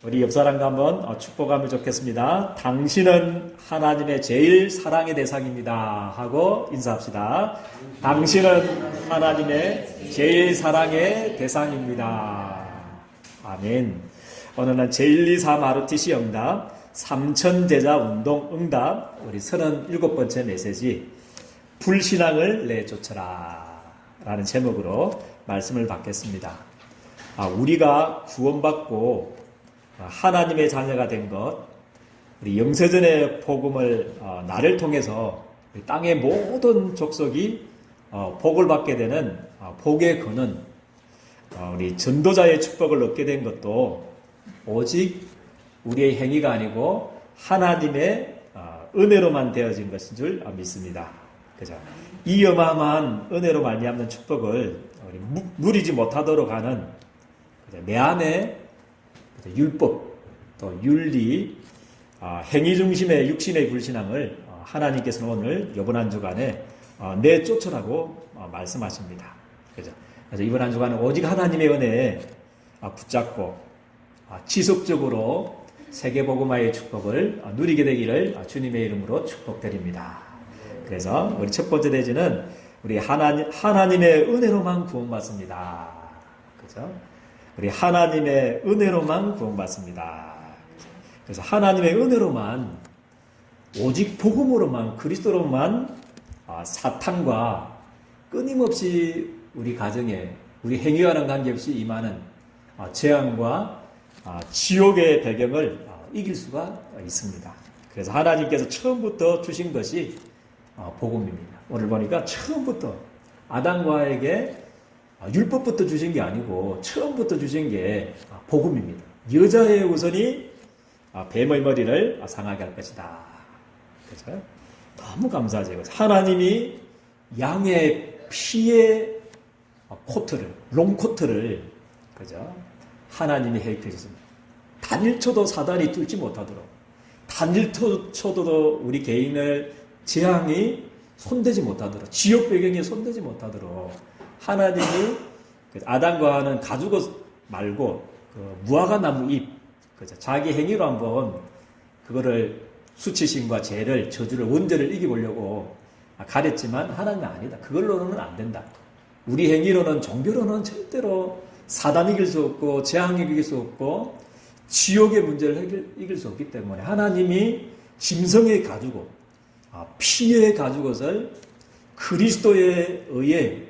우리 옆 사람과 한번 축복하면 좋겠습니다. 당신은 하나님의 제일 사랑의 대상입니다 하고 인사합시다. 당신은 하나님의 제일 사랑의 대상입니다. 아멘. 오늘은 제124 마루티 시험답 3000제자 운동 응답 우리 37번째 메시지 불신앙을 내쫓아라 라는 제목으로 말씀을 받겠습니다. 우리가 구원받고 하나님의 자녀가 된 것, 우리 영세전의 복음을 나를 통해서 땅의 모든 족속이 복을 받게 되는 복의 근원, 우리 전도자의 축복을 얻게 된 것도 오직 우리의 행위가 아니고 하나님의 은혜로만 되어진 것인 줄 믿습니다. 그죠? 이 어마어마한 은혜로 말미암는 축복을 우리 누리지 못하도록 하는 내 안에 율법, 또 윤리, 행위 중심의 육신의 불신앙을 하나님께서는 오늘 이번 한 주간에 내쫓으라고 말씀하십니다. 그죠? 그래서 이번 한 주간은 오직 하나님의 은혜에 붙잡고 지속적으로 세계복음화의 축복을 누리게 되기를 주님의 이름으로 축복드립니다. 그래서 우리 첫 번째 대지는 우리 하나님의 은혜로만 구원받습니다. 그죠? 우리 하나님의 은혜로만 구원받습니다. 그래서 하나님의 은혜로만 오직 복음으로만 그리스도로만 사탄과 끊임없이 우리 가정에 우리 행위와는 관계없이 임하는 재앙과 지옥의 배경을 이길 수가 있습니다. 그래서 하나님께서 처음부터 주신 것이 복음입니다. 오늘 보니까 처음부터 아담과에게 율법부터 주신 게 아니고 처음부터 주신 게 복음입니다. 여자의 우선이 뱀의 머리를 상하게 할 것이다. 그렇죠? 너무 감사하죠. 하나님이 양의 피의 코트를, 롱코트를, 그죠? 하나님이 해입해 주셨습니다. 단일초도 사단이 뚫지 못하도록, 단일초도 우리 개인을 재앙이 손대지 못하도록, 지옥 배경에 손대지 못하도록 하나님이 아담과 하와는 가죽옷 말고 무화과 나무 잎, 그죠? 자기 행위로 한번 그거를 수치심과 죄를, 저주를, 원죄를 이겨보려고 가렸지만 하나님은 아니다. 그걸로는 안 된다. 우리 행위로는, 종교로는 절대로 사단 이길 수 없고 재앙 이길 수 없고 지옥의 문제를 이길 수 없기 때문에 하나님이 짐승의 가죽옷, 피의 가죽옷을 그리스도에 의해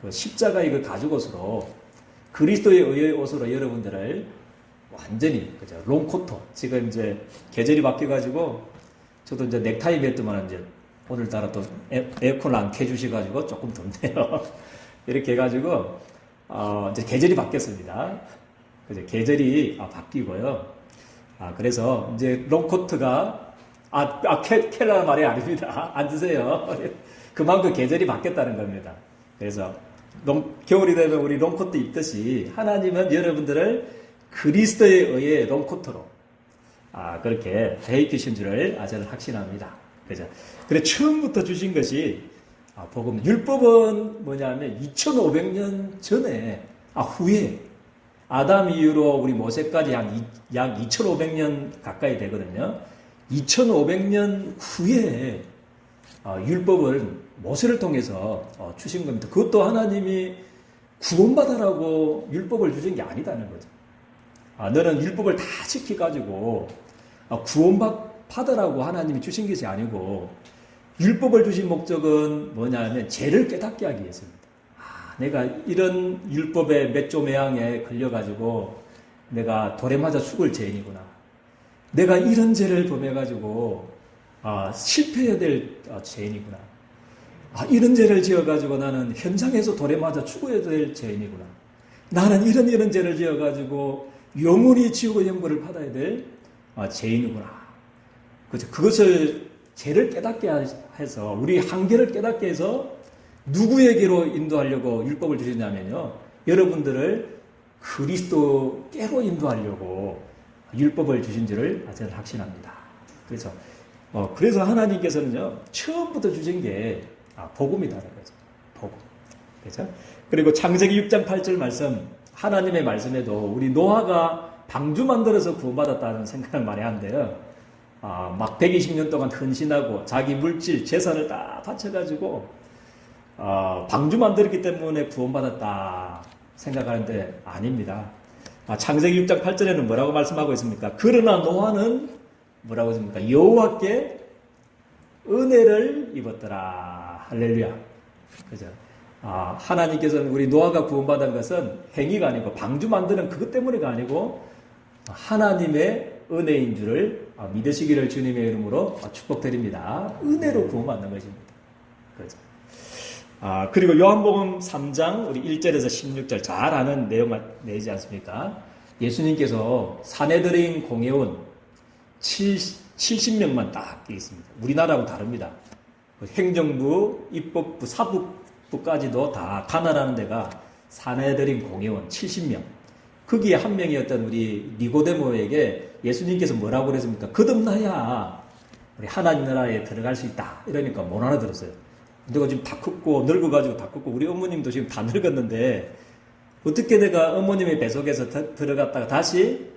그 십자가의 그 가죽옷으로 그리스도의 의의 옷으로 여러분들을 완전히 그죠 롱코트 지금 이제 계절이 바뀌어가지고 저도 이제 넥타이 맸더만 이제 오늘따라 또 에어컨을 안 켜주셔가지고 조금 덥네요. 이렇게 해가지고 이제 계절이 바뀌었습니다. 그죠 계절이 바뀌고요. 그래서 이제 롱코트가 켈라는 말이 아닙니다. 앉으세요. 그만큼 계절이 바뀌었다는 겁니다. 그래서 겨울이 되면 우리 롱코트 입듯이 하나님은 여러분들을 그리스도에 의해 롱코트로 그렇게 대입하신 줄을 저는 확신합니다. 그죠? 그래 처음부터 주신 것이 복음. 율법은 뭐냐면 2500년 전에 후에 아담 이후로 우리 모세까지 약 2500년 가까이 되거든요. 2500년 후에 율법을 모세를 통해서 주신 겁니다. 그것도 하나님이 구원받아라고 율법을 주신 게 아니다는 거죠. 너는 율법을 다 지켜가지고 구원받아라고 하나님이 주신 것이 아니고 율법을 주신 목적은 뭐냐면 죄를 깨닫게 하기 위해서입니다. 내가 이런 율법의 맷조매양에 걸려가지고 내가 돌에 맞아 죽을 죄인이구나. 내가 이런 죄를 범해가지고 실패해야 될 죄인이구나. 이런 죄를 지어가지고 나는 현장에서 돌에 맞아 죽어야 될 죄인이구나. 나는 이런 죄를 지어가지고 영원히 지옥의 형벌을 받아야 될 죄인이구나. 그렇죠. 그것을 죄를 깨닫게 해서 우리 한계를 깨닫게 해서 누구에게로 인도하려고 율법을 주셨냐면요. 여러분들을 그리스도께로 인도하려고 율법을 주신 줄을 저는 확신합니다. 그래서 하나님께서는요, 처음부터 주신 게 복음이다라는 거죠. 복음. 그죠? 그리고 창세기 6장 8절 말씀, 하나님의 말씀에도 우리 노아가 방주 만들어서 구원받았다는 생각을 많이 하는데요. 막 120년 동안 헌신하고 자기 물질, 재산을 다 바쳐가지고 방주 만들었기 때문에 구원받았다 생각하는데 아닙니다. 창세기 6장 8절에는 뭐라고 말씀하고 있습니까? 그러나 노아는 뭐라고 했습니까? 여호와께 은혜를 입었더라. 할렐루야. 그죠? 하나님께서는 우리 노아가 구원받은 것은 행위가 아니고 방주 만드는 그것 때문에가 아니고 하나님의 은혜인 줄을 믿으시기를 주님의 이름으로 축복드립니다. 은혜로 구원받는 것입니다. 그죠? 그리고 요한복음 3장 우리 1절에서 16절 잘 아는 내용 내지 않습니까? 예수님께서 사내들인 공회원 70명만 딱 있습니다. 우리나라하고 다릅니다. 행정부, 입법부, 사법부까지도 다 가나라는 데가 사내들인 공회원 70명. 거기에 한 명이었던 우리 니고데모에게 예수님께서 뭐라고 그랬습니까? 거듭나야 우리 하나님 나라에 들어갈 수 있다. 이러니까 못 알아들었어요. 내가 지금 다 컸고 늙어가지고 다 컸고 우리 어머님도 지금 다 늙었는데 어떻게 내가 어머님의 뱃속에서 들어갔다가 다시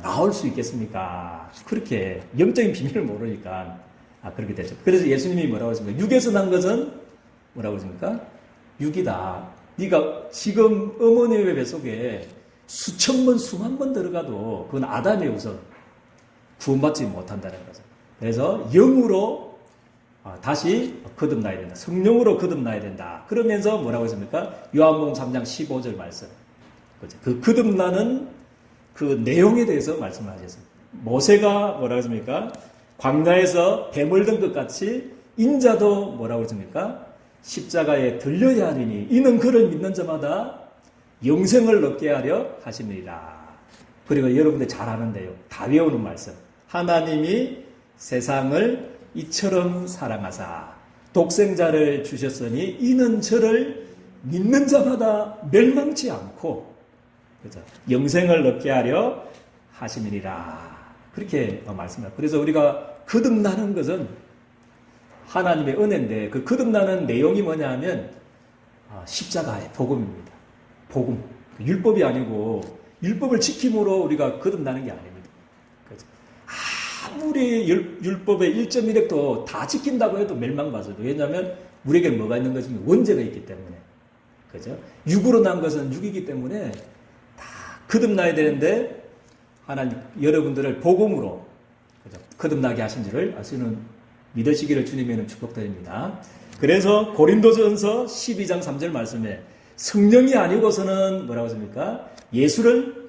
나올 수 있겠습니까? 그렇게 영적인 비밀을 모르니까 그렇게 되죠. 그래서 예수님이 뭐라고 했습니까? 육에서 난 것은 뭐라고 했습니까? 육이다. 네가 지금 어머님의 뱃속에 수천 번, 수만 번 들어가도 그건 아담의 우선 구원받지 못한다는 거죠. 그래서 영으로 다시 거듭나야 된다. 성령으로 거듭나야 된다. 그러면서 뭐라고 했습니까? 요한복음 3장 15절 말씀. 그죠? 그 거듭나는 그 내용에 대해서 말씀을 하셨습니다. 모세가 뭐라고 했습니까? 광야에서 뱀을 든 것 같이 인자도 뭐라고 했습니까? 십자가에 들려야 하리니 이는 그를 믿는 자마다 영생을 얻게 하려 하심이라. 그리고 여러분들 잘 아는데요. 다 외우는 말씀. 하나님이 세상을 이처럼 사랑하사 독생자를 주셨으니 이는 저를 믿는 자마다 멸망치 않고 그죠? 영생을 얻게 하려 하심이니라. 그렇게 말씀합니다. 그래서 우리가 거듭나는 것은 하나님의 은혜인데 그 거듭나는 내용이 뭐냐 하면 십자가의 복음입니다. 복음. 율법이 아니고 율법을 지킴으로 우리가 거듭나는 게 아닙니다. 그죠? 아무리 율법의 1.1획도 다 지킨다고 해도 멸망받아요. 왜냐하면 우리에게 뭐가 있는 것입니까? 원죄가 있기 때문에. 그죠? 육으로 난 것은 육이기 때문에 다 거듭나야 되는데 하나님 여러분들을 복음으로 그죠? 거듭나게 하신 줄을 아시는 믿으시기를 주님에는 축복드립니다. 그래서 고린도전서 12장 3절 말씀에 성령이 아니고서는 뭐라고 했습니까? 예수를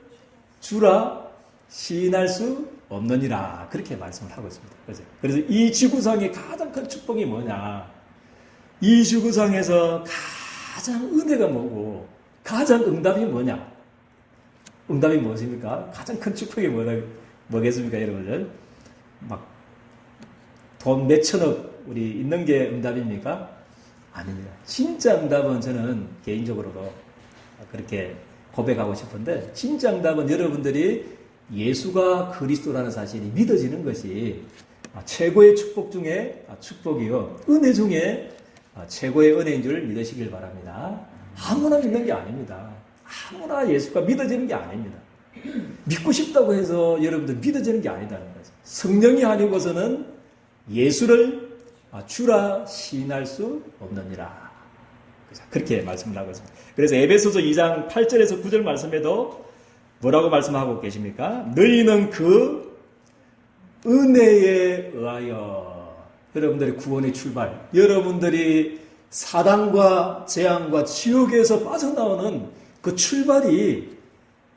주라 시인할 수 없느니라. 그렇게 말씀을 하고 있습니다. 그죠? 그래서 이 지구상의 가장 큰 축복이 뭐냐? 이 지구상에서 가장 은혜가 뭐고 가장 응답이 뭐냐? 응답이 무엇입니까? 가장 큰 축복이 뭐겠습니까, 여러분들? 막 돈 몇천억 우리 있는 게 응답입니까? 아닙니다. 진짜 응답은 저는 개인적으로도 그렇게 고백하고 싶은데 진짜 응답은 여러분들이 예수가 그리스도라는 사실이 믿어지는 것이 최고의 축복 중에 축복이요. 은혜 중에 최고의 은혜인 줄 믿으시길 바랍니다. 아무나 믿는 게 아닙니다. 아무나 예수가 믿어지는 게 아닙니다. 믿고 싶다고 해서 여러분들 믿어지는 게 아니다는 거죠. 성령이 아니고서는 예수를 주라 시인할 수 없느니라. 그렇게 말씀을 하고 있습니다. 그래서 에베소서 2장 8절에서 9절 말씀에도 뭐라고 말씀하고 계십니까? 너희는 그 은혜에 의하여 여러분들의 구원의 출발, 여러분들이 사단과 재앙과 지옥에서 빠져나오는 그 출발이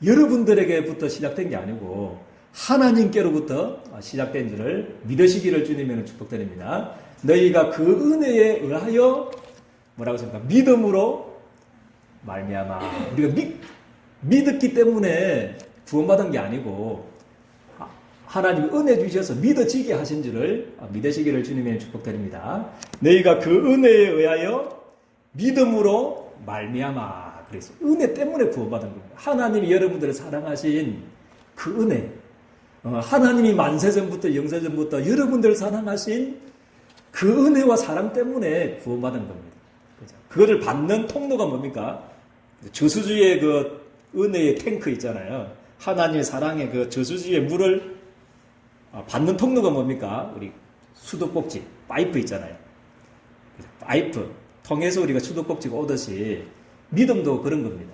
여러분들에게부터 시작된 게 아니고 하나님께로부터 시작된 줄을 믿으시기를 주님에는 축복드립니다. 너희가 그 은혜에 의하여 뭐라고 했습니까? 믿음으로 말미암아. 우리가 믿었기 때문에 구원받은 게 아니고 하나님이 은혜 주셔서 믿어지게 하신 줄을 믿으시기를 주님의 축복드립니다. 너희가 그 은혜에 의하여 믿음으로 말미암아. 그래서 은혜 때문에 구원받은 겁니다. 하나님이 여러분들을 사랑하신 그 은혜, 하나님이 만세전부터 영세전부터 여러분들을 사랑하신 그 은혜와 사랑 때문에 구원받은 겁니다. 그거를 받는 통로가 뭡니까? 저수지의 그 은혜의 탱크 있잖아요. 하나님의 사랑의 그 저수지의 물을 받는 통로가 뭡니까? 우리 수도꼭지, 파이프 있잖아요. 파이프 통해서 우리가 수도꼭지가 오듯이 믿음도 그런 겁니다.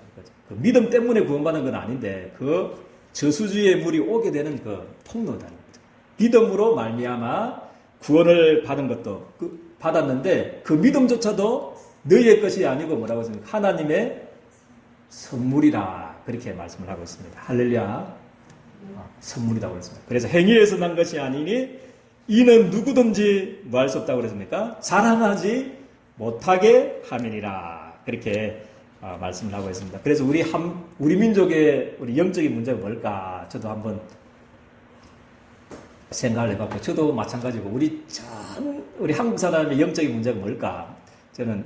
그 믿음 때문에 구원받는 건 아닌데 그 저수지의 물이 오게 되는 그 통로다는 거죠. 믿음으로 말미암아 구원을 받은 것도 받았는데 그 믿음조차도 너희의 것이 아니고 뭐라고 했습니까? 하나님의 선물이라 그렇게 말씀을 하고 있습니다. 할렐루야. 선물이라고 그랬습니다. 그래서 행위에서 난 것이 아니니 이는 누구든지 뭐 할 수 없다고 그랬습니까? 자랑하지 못하게 함이니라. 그렇게 말씀을 하고 있습니다. 그래서 우리 민족의 우리 영적인 문제가 뭘까? 저도 한번 생각을 해봤고, 저도 마찬가지고, 우리 한국 사람의 영적인 문제가 뭘까? 저는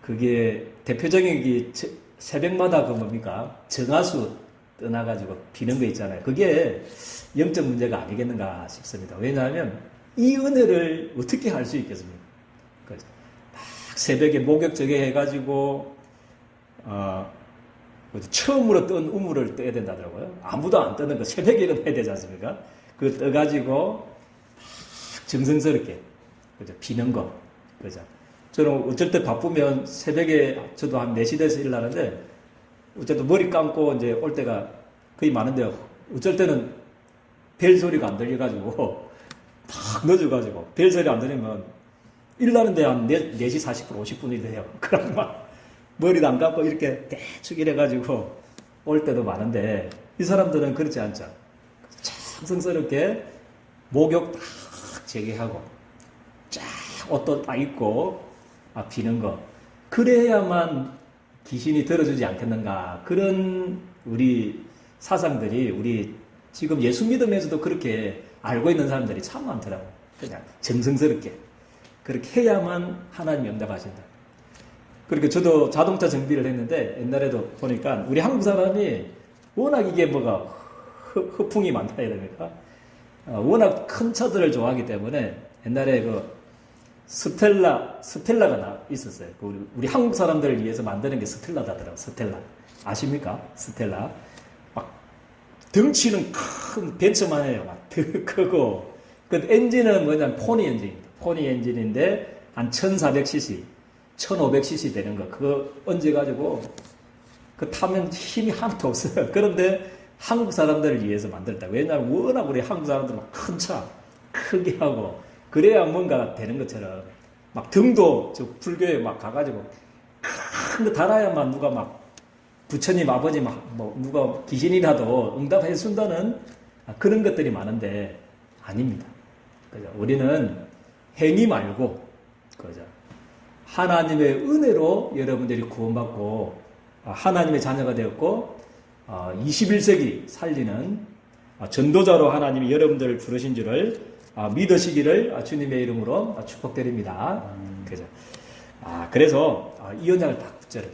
그게 대표적인 게 새벽마다 그 뭡니까? 정화수 떠나가지고 비는 거 있잖아요. 그게 영적 문제가 아니겠는가 싶습니다. 왜냐하면 이 은혜를 어떻게 할 수 있겠습니까? 막 새벽에 목욕 저게 해가지고 처음으로 뜬 우물을 떠야 된다더라고요. 아무도 안 뜨는 거 새벽에 일어나야 되지 않습니까? 그거 떠가지고 정성스럽게 그죠? 비는 거 그죠? 저는 어쩔 때 바쁘면 새벽에 저도 한 4시 돼서 일어나는데 어쨌든 머리 감고 이제 올 때가 거의 많은데요. 어쩔 때는 벨 소리가 안 들려가지고 막 늦어가지고 벨 소리 안 들리면 일어나는데 한 4시 40분 50분이 돼요. 그럼 막 머리도 안 감고 이렇게 대충 이래가지고 올 때도 많은데 이 사람들은 그렇지 않죠. 정성스럽게 목욕 딱 재개하고 쫙 옷도 딱 입고 비는 거 그래야만 귀신이 들어주지 않겠는가 그런 우리 사상들이 우리 지금 예수 믿으면서도 그렇게 알고 있는 사람들이 참 많더라고요. 그냥 정성스럽게 그렇게 해야만 하나님이 응답하신다. 그러니까 저도 자동차 정비를 했는데 옛날에도 보니까 우리 한국 사람이 워낙 이게 뭐가 허풍이 많다 해야 됩니까? 워낙 큰 차들을 좋아하기 때문에 옛날에 그 스텔라가 있었어요. 우리 한국 사람들을 위해서 만드는 게 스텔라다더라고요. 스텔라. 아십니까? 스텔라. 막 덩치는 큰 벤츠만 해요. 막 크고. 그 엔진은 뭐냐면 포니 엔진입니다. 포니 엔진인데 한 1400cc, 1500cc 되는 거. 그거 얹어가지고 그 타면 힘이 하나도 없어요. 그런데 한국 사람들을 위해서 만들었다. 왜냐하면 워낙 우리 한국 사람들은 큰 차, 크게 하고 그래야 뭔가 되는 것처럼 막 등도 저 불교에 막 가가지고 큰 거 달아야만 누가 막 부처님 아버지 막 뭐 누가 귀신이라도 응답해 준다는 그런 것들이 많은데 아닙니다. 그죠? 우리는 행위 말고 그죠? 하나님의 은혜로 여러분들이 구원받고 하나님의 자녀가 되었고 21세기 살리는 전도자로 하나님이 여러분들을 부르신 줄을 믿으시기를 주님의 이름으로 축복드립니다. 그죠? 그래서 이 언약을 딱 붙잡아요.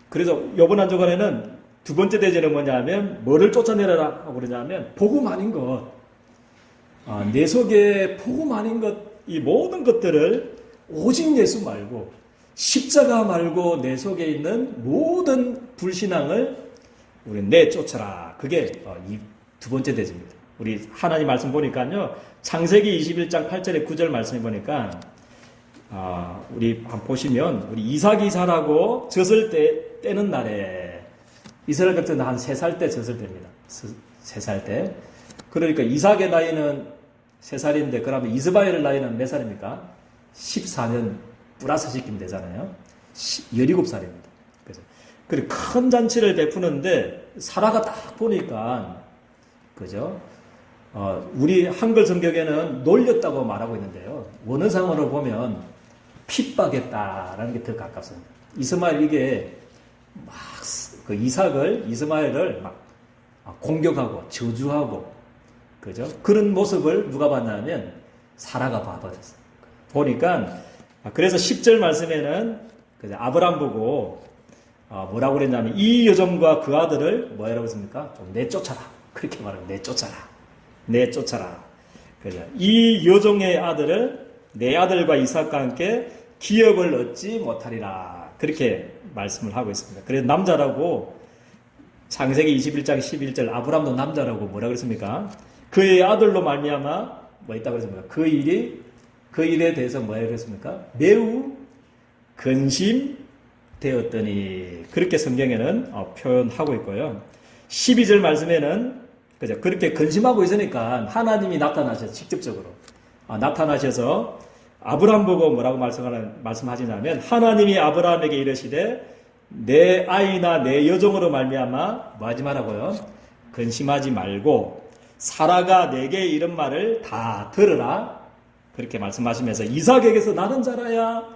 그래서 이번 한 주간에는 두 번째 대제는 뭐냐면 뭐를 쫓아내라 하고 그러냐면 복음 아닌 것, 내 속에 복음 아닌 것, 이 모든 것들을 오직 예수 말고 십자가 말고 내 속에 있는 모든 불신앙을 우리 내쫓아라. 그게 이 두 번째 대제입니다. 우리 하나님 말씀 보니까요. 창세기 21장 8절에 9절 말씀해 보니까 우리 한번 보시면 우리 이삭이 자라고 젖을 떼는 날에 이스라엘 백성은 한 3살 때 젖을 뗍니다. 3살 때. 그러니까 이삭의 나이는 3살인데 그러면 이스마엘의 나이는 몇 살입니까? 14년 플러스 시키면 되잖아요. 17살입니다. 그래서 그리고 큰 잔치를 베푸는데 사라가 딱 보니까 그죠? 우리 한글 성경에는 놀렸다고 말하고 있는데요. 원어상으로 보면 핍박했다라는 게 더 가깝습니다. 이스마엘 이게 막 그 이스마엘을 막 공격하고 저주하고 그죠? 그런 모습을 누가 봤냐면 사라가 봐버렸어요. 보니까 그래서 10절 말씀에는 아브람 보고 뭐라고 그랬냐면 이 여종과 그 아들을 뭐라고 했습니까? 좀 내쫓아라. 그렇게 말하고 내쫓아라. 그죠? 이 여종의 아들을 내 아들과 이삭과 함께 기업을 얻지 못하리라. 그렇게 말씀을 하고 있습니다. 그래서 남자라고 창세기 21장 11절 아브람도 남자라고 뭐라 그랬습니까? 그의 아들로 말미암아 뭐 있다고 그랬습니까? 그 일에 대해서 뭐라 그랬습니까? 매우 근심되었더니 그렇게 성경에는 표현하고 있고요. 12절 말씀에는 그죠? 그렇게 근심하고 있으니까 하나님이 나타나셔서 직접적으로 나타나셔서 아브람 보고 뭐라고 말씀하시냐면 하나님이 아브라함에게 이르시되 내 아이나 내 여종으로 말미암아 뭐 하지 말라고요? 근심하지 말고 사라가 내게 이런 말을 다 들으라 그렇게 말씀하시면서 이삭에게서 나는 자라야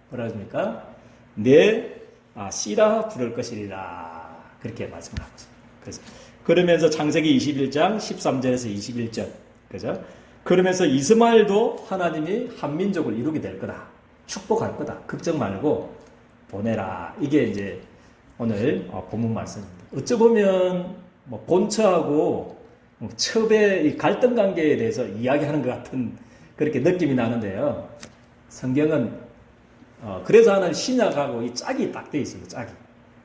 뭐라 하십니까? 내 씨라 부를 것이리라 그렇게 말씀을 하고 있습니다. 그래서 그러면서 창세기 21장 13절에서 21절 그죠? 그러면서 이스마엘도 하나님이 한 민족을 이루게 될 거다. 축복할 거다. 걱정 말고 보내라. 이게 이제 오늘 본문 말씀입니다. 어찌 보면 뭐 본처하고 첩의 갈등 관계에 대해서 이야기하는 것 같은 그렇게 느낌이 나는데요. 성경은 그래서 하나님 신약하고 이 짝이 딱 돼 있습니다. 짝이.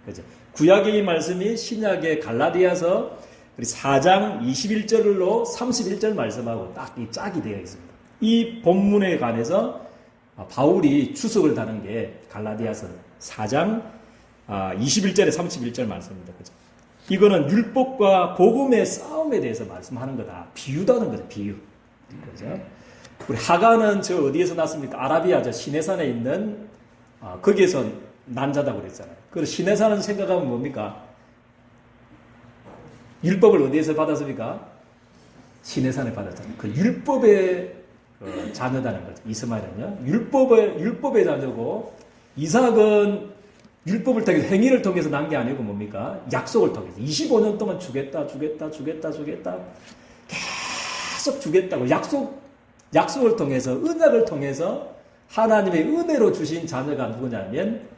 그죠? 구약의 이 말씀이 신약의 갈라디아서 4장 21절로 31절 말씀하고 딱 이 짝이 되어 있습니다. 이 본문에 관해서 바울이 추석을 다는 게 갈라디아서 4장 21절에 31절 말씀입니다. 그죠? 이거는 율법과 복음의 싸움에 대해서 말씀하는 거다. 비유다는 거죠. 비유. 그죠? 우리 하가는 저 어디에서 났습니까? 아라비아 저 시내산에 있는 거기에서 난 자다고 그랬잖아요. 그래서 시내산을 생각하면 뭡니까? 율법을 어디에서 받았습니까? 시내산에 받았잖아요. 그 율법의 자녀다는 거죠. 이스마엘은요. 율법의 자녀고 이삭은 율법을 통해서 행위를 통해서 난 게 아니고 뭡니까? 약속을 통해서 25년 동안 주겠다. 계속 주겠다고 약속을 통해서 언약을 통해서 하나님의 은혜로 주신 자녀가 누구냐면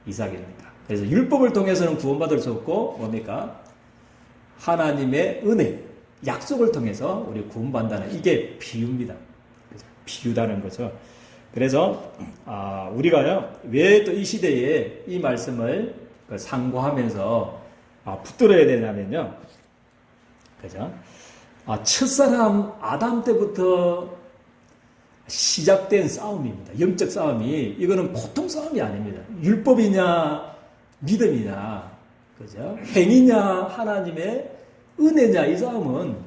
이삭입니다. 그래서 율법을 통해서는 구원받을 수 없고 뭡니까? 하나님의 은혜, 약속을 통해서 우리 구원받는다는 이게 비유입니다. 비유다는 거죠. 그래서 우리가요 왜 또 이 시대에 이 말씀을 상고하면서 붙들어야 되냐면요, 그죠? 첫사람 아담 때부터 시작된 싸움입니다. 영적 싸움이 이거는 보통 싸움이 아닙니다. 율법이냐 믿음이냐, 그죠? 행위냐 하나님의 은혜냐 이 싸움은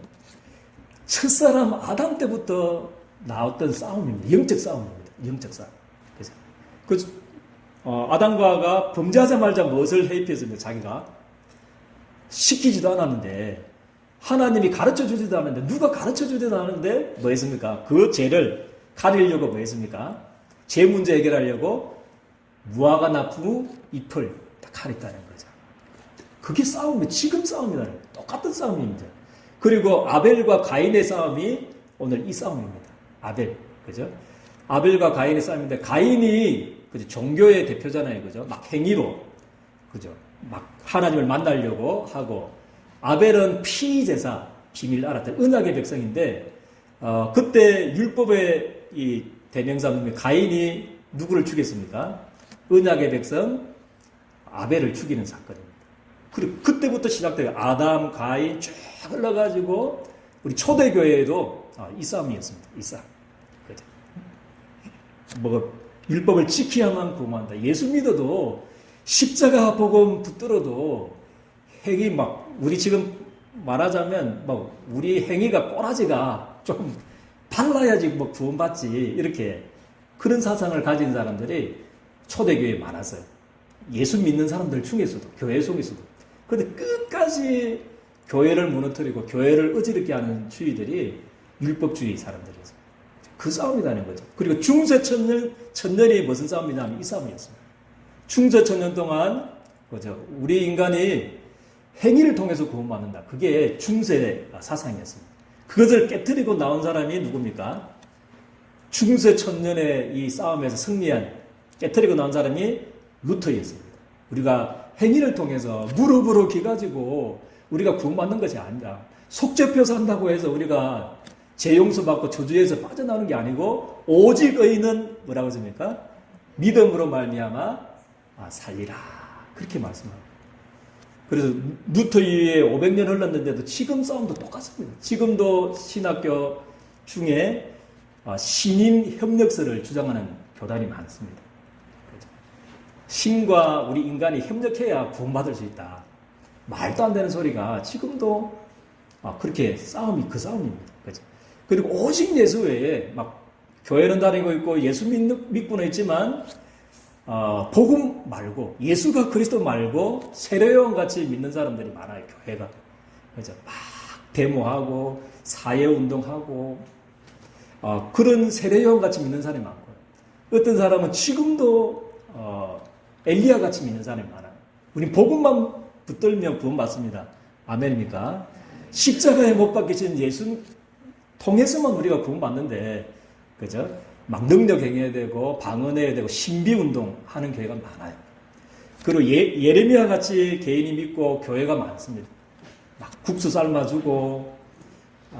첫사람 아담 때부터 나왔던 싸움입니다. 영적 싸움입니다. 영적 싸움. 그래서 아담과 하와가 범죄하자마자 무엇을 해입했습니까? 자기가 시키지도 않았는데 하나님이 가르쳐주지도 않았는데 누가 가르쳐주지도 않았는데 뭐 했습니까? 그 죄를 가리려고 뭐 했습니까? 죄 문제 해결하려고 무화과 나무 잎을 다 가렸다는 거죠. 그게 싸움이에요. 지금 싸움이다. 똑같은 싸움입니다. 그리고 아벨과 가인의 싸움이 오늘 이 싸움입니다. 아벨, 그죠? 아벨과 가인의 싸움인데 가인이 그죠? 종교의 대표잖아요, 그죠? 막 행위로, 그죠? 막 하나님을 만나려고 하고 아벨은 피제사, 비밀 알았던 언약의 백성인데 그때 율법의 이 대명사는 가인이 누구를 죽였습니까? 언약의 백성 아벨을 죽이는 사건입니다. 그리고 그때부터 시작돼요. 아담, 가인 쭉 흘러가지고 우리 초대교회에도 이 싸움이었습니다. 이 싸움. 그죠? 뭐 율법을 지켜야만 구원한다. 예수 믿어도 십자가 복음 붙들어도 행위 막 우리 지금 말하자면 뭐 우리 행위가 꼬라지가 좀 발라야지 뭐 구원받지 이렇게 그런 사상을 가진 사람들이 초대교회에 많았어요. 예수 믿는 사람들 중에서도 교회 속에서도. 그런데 끝까지 교회를 무너뜨리고 교회를 어지럽게 하는 주의들이 율법주의 사람들이었어요. 그 싸움이라는 거죠. 그리고 중세 천년이 무슨 싸움이냐면 이 싸움이었습니다. 중세 천년 동안 그죠? 우리 인간이 행위를 통해서 구원받는다. 그게 중세 사상이었습니다. 그것을 깨뜨리고 나온 사람이 누굽니까? 중세 천년의 이 싸움에서 승리한 깨뜨리고 나온 사람이 루터였습니다. 우리가 행위를 통해서 무릎으로 기가지고 우리가 구원받는 것이 아니다. 속죄표 산다고 해서 우리가 죄 용서받고 저주에서 빠져나오는 게 아니고 오직 의인은 뭐라고 했습니까? 믿음으로 말미암아 살리라. 그렇게 말씀합니다. 그래서 루터 이후에 500년 흘렀는데도 지금 싸움도 똑같습니다. 지금도 신학교 중에 신인 협력설을 주장하는 교단이 많습니다. 신과 우리 인간이 협력해야 구원받을 수 있다. 말도 안 되는 소리가 지금도 그렇게 싸움이 그 싸움입니다. 그죠? 그리고 오직 예수 외에 막 교회는 다니고 있고 예수 믿고는 있지만 복음 말고 예수가 그리스도 말고 세례요한 같이 믿는 사람들이 많아요. 교회가. 그죠? 막 데모하고 사회운동하고 그런 세례요한 같이 믿는 사람이 많고요. 어떤 사람은 지금도 엘리야 같이 믿는 사람이 많아요. 우리 복음만 붙들면 구원받습니다. 아멘입니까? 십자가에 못 박히신 예수 통해서만 우리가 구원받는데, 그죠? 막 능력 행해야 되고 방언해야 되고 신비운동 하는 교회가 많아요. 그리고 예레미야 같이 개인이 믿고 교회가 많습니다. 막 국수 삶아주고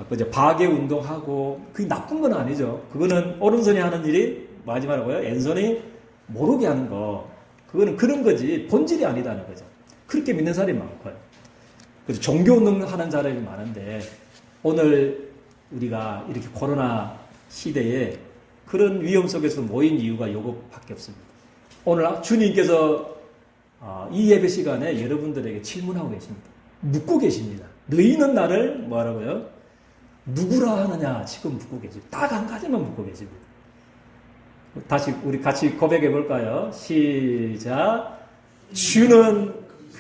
그죠? 바게 운동하고 그게 나쁜 건 아니죠. 그거는 오른손이 하는 일이 뭐하지 말라고요? 왼손이 모르게 하는 거. 그거는 그런 거지 본질이 아니다는 거죠. 그렇게 믿는 사람이 많고요. 그래서 종교운동 하는 사람이 많은데 오늘 우리가 이렇게 코로나 시대에 그런 위험 속에서 모인 이유가 요것밖에 없습니다. 오늘 주님께서 이 예배 시간에 여러분들에게 질문하고 계십니다. 묻고 계십니다. 너희는 나를 뭐라고요? 누구라 하느냐 지금 묻고 계십니다. 딱 한 가지만 묻고 계십니다. 다시 우리 같이 고백해 볼까요? 시작. 주는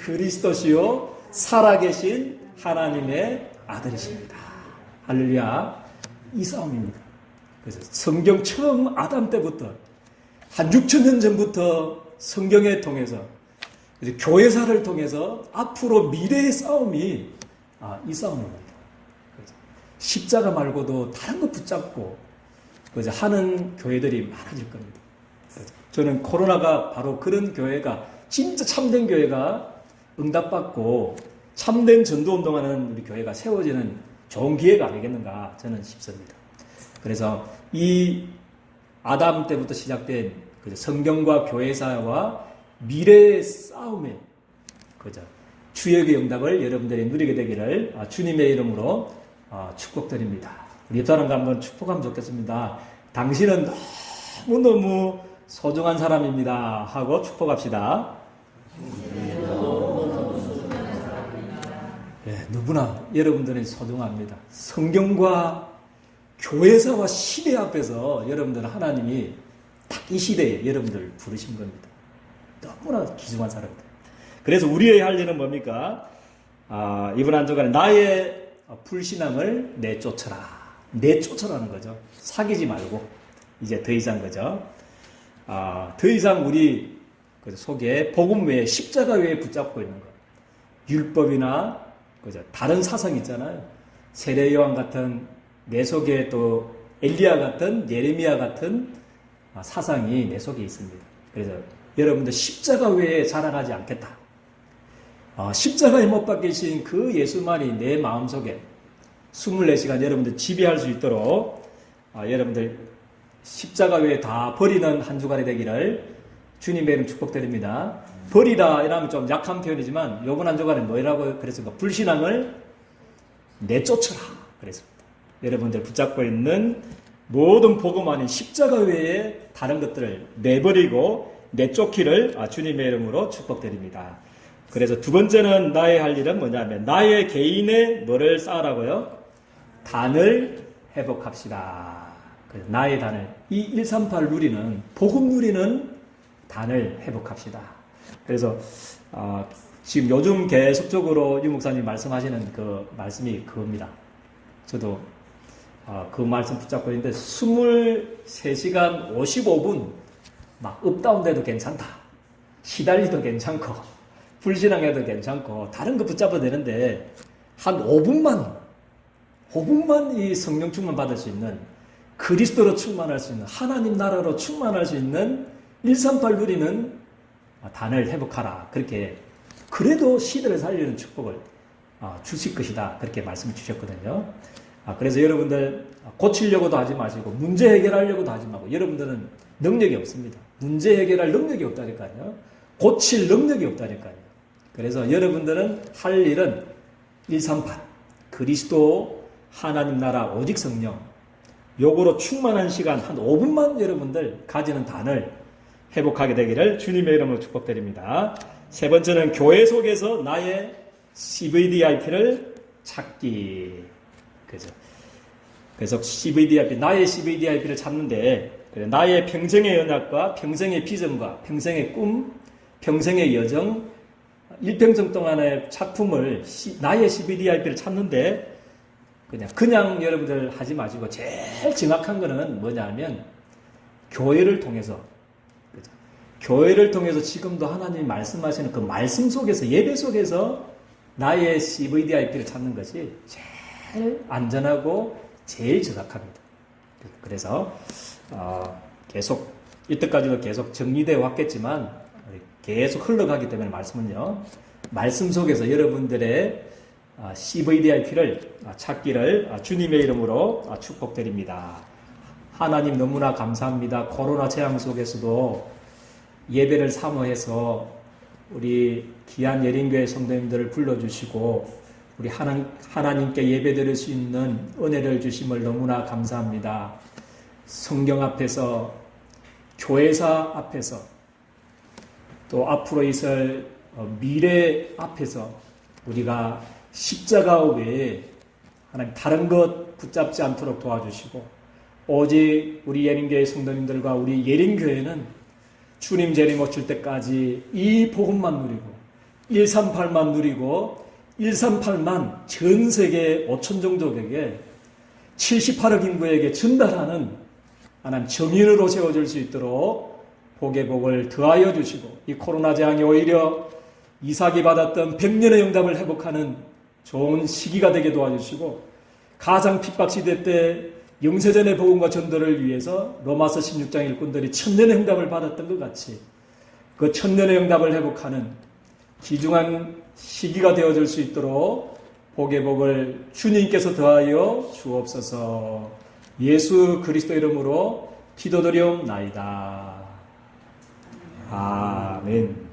그리스도시요 살아계신 하나님의 아들이십니다. 할렐루야. 이 싸움입니다. 그래서 성경 처음 아담 때부터 한 6,000년 전부터 성경에 통해서 교회사를 통해서 앞으로 미래의 싸움이 이 싸움입니다. 십자가 말고도 다른 거 붙잡고 하는 교회들이 많아질 겁니다. 저는 코로나가 바로 그런 교회가 진짜 참된 교회가 응답받고 참된 전도운동하는 우리 교회가 세워지는 좋은 기회가 아니겠는가 저는 싶습니다. 그래서 이 아담 때부터 시작된 성경과 교회사와 미래의 싸움에 주역의 응답을 여러분들이 누리게 되기를 주님의 이름으로 축복드립니다. 우리 옆 사람과 한번 축복하면 좋겠습니다. 당신은 너무너무 소중한 사람입니다 하고 축복합시다. 네, 누구나 여러분들은 소중합니다. 성경과 교회사와 시대 앞에서 여러분들은 하나님이 딱 이 시대에 여러분들 부르신 겁니다. 너무나 귀중한 사람들. 그래서 우리의 할 일은 뭡니까? 이번 한 주간에 나의 불신앙을 내쫓아라. 내쫓아라는 거죠. 사귀지 말고 이제 더 이상 거죠. 더 이상 우리 속에 복음 외에 십자가 외에 붙잡고 있는 것. 율법이나 그죠? 다른 사상 있잖아요. 세례 요한 같은 내 속에 또 엘리야 같은 예레미야 같은 사상이 내 속에 있습니다. 그래서 여러분들 십자가 외에 자라가지 않겠다. 십자가에 못 박히신 그 예수만이 내 마음속에 24시간 여러분들 지배할 수 있도록 여러분들 십자가 외에 다 버리는 한 주간이 되기를 주님의 이름 축복드립니다. 버리라 이러면 좀 약한 표현이지만 요번 한 주간에 뭐라고 그랬습니까? 불신앙을 내쫓으라 그랬습니다. 여러분들 붙잡고 있는 모든 복음 아닌 십자가 외에 다른 것들을 내버리고 내쫓기를 주님의 이름으로 축복드립니다. 그래서 두 번째는 나의 할 일은 뭐냐면 나의 개인의 뭐를 쌓으라고요? 단을 회복합시다. 나의 단을 이 138 누리는 복음 누리는 단을 회복합시다. 그래서 지금 요즘 계속적으로 유 목사님 말씀하시는 그 말씀이 그겁니다. 저도 그 말씀 붙잡고 있는데 23시간 55분 막 업다운돼도 괜찮다. 시달리도 괜찮고 불신앙해도 괜찮고 다른 거 붙잡아도 되는데 한 5분만 이 성령 충만 받을 수 있는 그리스도로 충만할 수 있는 하나님 나라로 충만할 수 있는 138 누리는 단을 회복하라. 그렇게 그래도 시대를 살리는 축복을 주실 것이다. 그렇게 말씀을 주셨거든요. 그래서 여러분들 고치려고도 하지 마시고 문제 해결하려고도 하지 말고 여러분들은 능력이 없습니다. 문제 해결할 능력이 없다니까요. 고칠 능력이 없다니까요. 그래서 여러분들은 할 일은 138 그리스도 하나님 나라 오직 성령 요거로 충만한 시간 한 5분만 여러분들 가지는 단을 회복하게 되기를 주님의 이름으로 축복드립니다. 세 번째는 교회 속에서 나의 CVDIP를 찾기. 그래서 CVDIP, 나의 CVDIP를 찾는데 나의 평생의 연약과 평생의 비전과 평생의 꿈, 평생의 여정, 일평생 동안의 작품을 나의 CVDIP를 찾는데 그냥 여러분들 하지 마시고 제일 정확한 거는 뭐냐면 교회를 통해서 교회를 통해서 지금도 하나님이 말씀하시는 그 말씀 속에서 예배 속에서 나의 CVDIP를 찾는 것이 제일 안전하고 제일 정확합니다. 그래서 계속 이때까지도 계속 정리되어 왔겠지만 계속 흘러가기 때문에 말씀은요. 말씀 속에서 여러분들의 CVDIP를 찾기를 주님의 이름으로 축복드립니다. 하나님 너무나 감사합니다. 코로나 재앙 속에서도 예배를 사모해서 우리 귀한 예린교회 성도님들을 불러주시고 우리 하나님께 예배드릴 수 있는 은혜를 주심을 너무나 감사합니다. 성경 앞에서 교회사 앞에서 또 앞으로 있을 미래 앞에서 우리가 십자가 외에 하나님 다른 것 붙잡지 않도록 도와주시고 오직 우리 예린교회 성도님들과 우리 예린교회는 주님 재림 오실 때까지 이 복음만 누리고 138만 누리고 138만 전 세계 5천 종족에게 78억 인구에게 전달하는 하나님 정인으로 세워질 수 있도록 복의 복을 더하여 주시고 이 코로나 재앙이 오히려 이삭이 받았던 100년의 영답을 회복하는 좋은 시기가 되게 도와주시고 가장 핍박시대 때 영세전의 복음과 전도를 위해서 로마서 16장 일꾼들이 천년의 응답을 받았던 것 같이 그 천년의 응답을 회복하는 귀중한 시기가 되어줄 수 있도록 복의 복을 주님께서 더하여 주옵소서. 예수 그리스도 이름으로 기도드리옵나이다. 아멘.